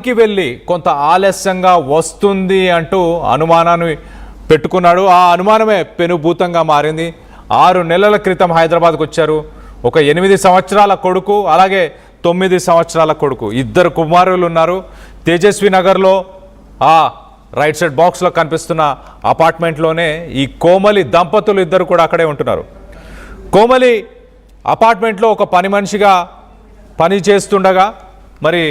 కి వెళ్ళి కొంత ఆలస్యంగా వస్తుంది అంటూ అనుమానాన్ని పెట్టుకున్నాడు. ఆ అనుమానమే పెనుభూతంగా మారింది. 6 నెలల క్రితం హైదరాబాద్కు వచ్చారు. ఒక 8 సంవత్సరాల కొడుకు, అలాగే 9 సంవత్సరాల కొడుకు, ఇద్దరు కుమారులు ఉన్నారు. తేజస్వి నగర్లో ఆ రైట్ సైడ్ బాక్స్లో కనిపిస్తున్న అపార్ట్మెంట్లోనే ఈ కోమలి దంపతులు ఇద్దరు కూడా అక్కడే ఉంటున్నారు. కోమలి అపార్ట్మెంట్లో ఒక పని మనిషిగా పని చేస్తుండగా మరి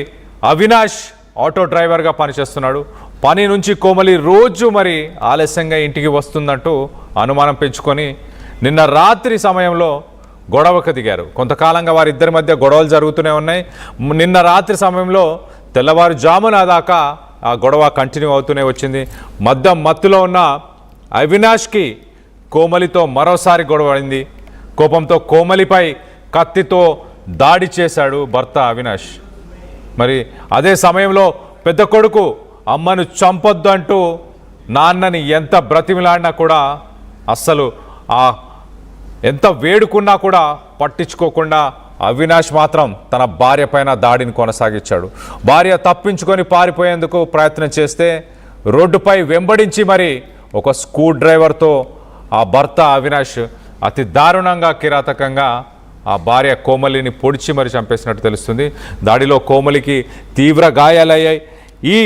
అవినాష్ ఆటో డ్రైవర్గా పనిచేస్తున్నాడు. పని నుంచి కోమలి రోజు మరి ఆలస్యంగా ఇంటికి వస్తుందంటూ అనుమానం పెంచుకొని నిన్న రాత్రి సమయంలో గొడవకు దిగారు. కొంతకాలంగా వారిద్దరి మధ్య గొడవలు జరుగుతూనే ఉన్నాయి. నిన్న రాత్రి సమయంలో తెల్లవారుజామున దాకా ఆ గొడవ కంటిన్యూ అవుతూనే వచ్చింది. మత్తులో ఉన్న అవినాష్కి కోమలితో మరోసారి గొడవ అయింది. కోపంతో కోమలిపై కత్తితో దాడి చేశాడు భర్త అవినాష్. మరి అదే సమయంలో పెద్ద కొడుకు అమ్మను చంపొద్దు అంటూ నాన్నని ఎంత బ్రతిమిలాడినా కూడా అస్సలు ఎంత వేడుకున్నా కూడా పట్టించుకోకుండా అవినాష్ మాత్రం తన భార్య పైన దాడిని కొనసాగించాడు. భార్య తప్పించుకొని పారిపోయేందుకు ప్రయత్నం చేస్తే రోడ్డుపై వెంబడించి మరి ఒక స్క్రూ డ్రైవర్తో ఆ భర్త అవినాష్ అతి దారుణంగా కిరాతకంగా ఆ భార్య కోమలిని పొడిచి మరి చంపేసినట్టు తెలుస్తుంది. దాడిలో కోమలికి తీవ్ర గాయాలయ్యాయి. ఈ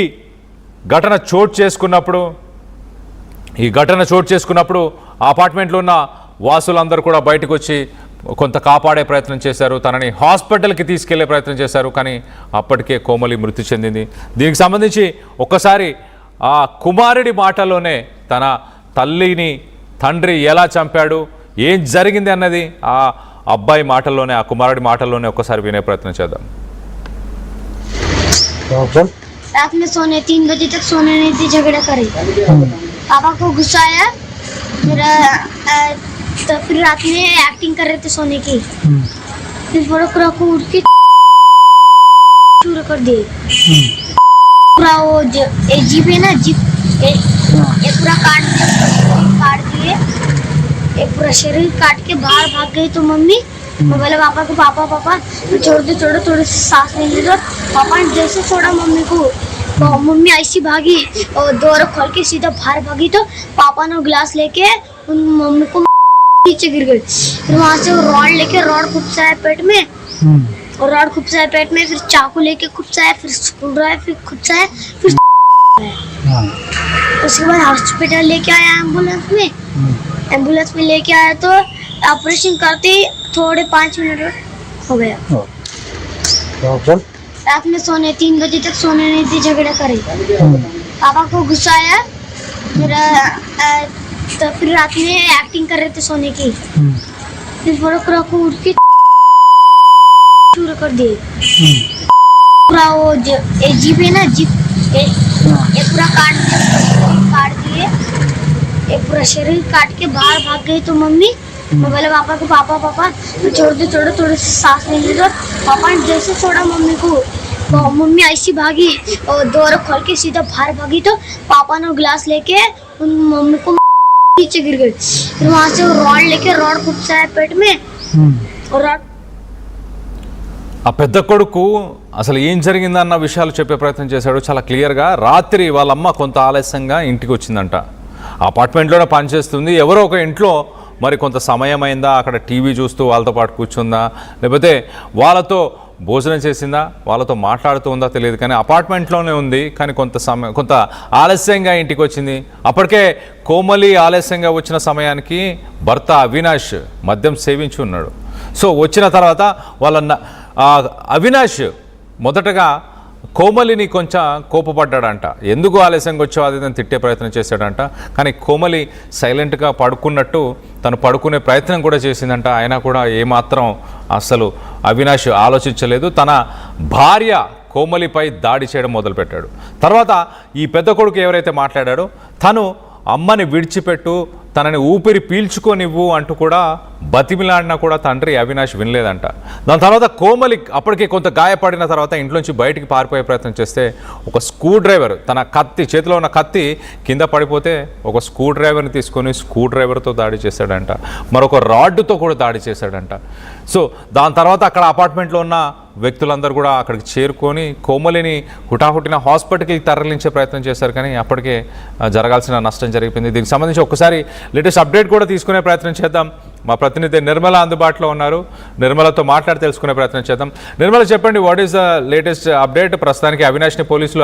ఘటన చోటు చేసుకున్నప్పుడు అపార్ట్మెంట్లో ఉన్న వాసులందరూ కూడా బయటకు వచ్చి కొంత కాపాడే ప్రయత్నం చేశారు. తనని హాస్పిటల్కి తీసుకెళ్లే ప్రయత్నం చేశారు. కానీ అప్పటికే కోమలి మృతి చెందింది. దీనికి సంబంధించి ఒక్కసారి ఆ కుమారుడి మాటలోనే తన తల్లిని తండ్రి ఎలా చంపాడు, ఏం జరిగింది అన్నది ఆ అబ్బాయి మాటల్లోనే, ఆ కుమారుడి మాటల్లోనే ఒక్కసారి వినే ప్రయత్నం చేద్దాం. रात में सोने 3 बजे तक सोने नहीं थे, झगड़ा करे। पापा को गुस्सा आया, तो फिर रात में एक्टिंग कर रहे थे सोने की। फिर पूरा को उठ के शुरू कर दिए। पूरा वो जीप है ना, जीप ये पूरा काट दिए, एक पूरा शरीर काट के बाहर भाग गई। तो मम्मी बोले पापा को, पापा छोड़ दो, थोड़ी सी सांस लेने दो। पापा ने जैसे छोड़ा मम्मी को, तो मम्मी ऐसी भागी और डोर खोल के सीधा बाहर भागी। तो पापा ने गिलास लेके उन मम्मी को नीचे गिर गई। फिर वहाँ से रॉड लेके रॉड खुपसाया पेट में, और रॉड खुपसाया पेट में, फिर चाकू लेके खुपसाया, फिर स्क्रू ड्राइवर फिर खुपसाया, फिर उसके बाद हॉस्पिटल लेके आया एम्बुलेंस में लेके आया। तो ऑपरेशन करते ही थोड़े 5 मिनट हो गया। रात में सोने 3 बजे तक सोने नहीं थे, झगड़ा करे। पापा को गुस्सा आया, तो फिर रात में एक्टिंग कर रहे थे सोने की। फिर पूरा को उठ के शुरू कर दिए। पूरा वो जीप है ना, जीप ये पूरा काट दिए, एक पूरा शरीर काट के बाहर भाग गई। तो मम्मी बोले पापा को, पापा छोड़ दो, थोड़ी सी सांस लेने दो। पापा ने जैसे छोड़ा मम्मी को, तो मम्मी ऐसी भागी और डोर खोल के सीधा बाहर भागी। तो पापा ने गिलास लेके उन मम्मी को नीचे गिर गई। फिर वहाँ से रॉड लेके रॉड खुपसाया पेट में, और रॉड ఆ పెద్ద కొడుకు అసలు ఏం జరిగిందన్న విషయాలు చెప్పే ప్రయత్నం చేశాడు చాలా క్లియర్గా. రాత్రి వాళ్ళమ్మ కొంత ఆలస్యంగా ఇంటికి వచ్చిందంట. అపార్ట్మెంట్లోనే పనిచేస్తుంది. ఎవరో ఒక ఇంట్లో మరి కొంత సమయం అయిందా, అక్కడ టీవీ చూస్తూ వాళ్ళతో పాటు కూర్చుందా, లేకపోతే వాళ్ళతో భోజనం చేసిందా, వాళ్ళతో మాట్లాడుతూ ఉందా తెలియదు. కానీ అపార్ట్మెంట్లోనే ఉంది. కానీ కొంత ఆలస్యంగా ఇంటికి వచ్చింది. అప్పటికే కోమలి ఆలస్యంగా వచ్చిన సమయానికి భర్త అవినాష్ మద్యం సేవించి ఉన్నాడు. సో వచ్చిన తర్వాత అవినాష్ మొదటగా కోమలిని కొంచెం కోపపడ్డాడంట. ఎందుకు ఆలస్యంగా వచ్చావు అది తిట్టే ప్రయత్నం చేశాడంట. కానీ కోమలి సైలెంట్గా పడుకున్నట్టు తను పడుకునే ప్రయత్నం కూడా చేసిందంట. అయినా కూడా ఏమాత్రం అసలు అవినాష్ ఆలోచించలేదు. తన భార్య కోమలిపై దాడి చేయడం మొదలుపెట్టాడు. తర్వాత ఈ పెద్ద కొడుకు ఎవరైతే మాట్లాడాడో తను అమ్మని విడిచిపెట్టు, తనని ఊపిరి పీల్చుకోనివ్వు అంటూ కూడా బతిమిలాడినా కూడా తండ్రి అవినాష్ వినలేదంట. దాని తర్వాత కోమలి అప్పటికే కొంత గాయపడిన తర్వాత ఇంట్లోంచి బయటికి పారిపోయే ప్రయత్నం చేస్తే ఒక స్క్రూ డ్రైవర్, తన చేతిలో ఉన్న కత్తి కింద పడిపోతే ఒక స్క్రూ డ్రైవర్ని తీసుకొని స్క్రూ డ్రైవర్తో దాడి చేశాడంట. మరొక రాడ్డుతో కూడా దాడి చేశాడంట. సో దాని తర్వాత అక్కడ అపార్ట్మెంట్లో ఉన్న వ్యక్తులందరూ కూడా అక్కడికి చేరుకొని కోమలిని హుటాహుటిన హాస్పిటల్కి తరలించే ప్రయత్నం చేశారు, కానీ అప్పటికే జరగాల్సిన నష్టం జరిగిపోయింది. దీనికి సంబంధించి ఒక్కసారి లేటెస్ట్ అప్డేట్ కూడా తీసుకునే ప్రయత్నం చేద్దాం. మా ప్రతినిధి నిర్మల అందుబాటులో ఉన్నారు, నిర్మలతో మాట్లాడి తెలుసుకునే ప్రయత్నం చేద్దాం. నిర్మల, చెప్పండి, what is the latest update? ప్రస్తుతానికి అవినాష్ని పోలీసులు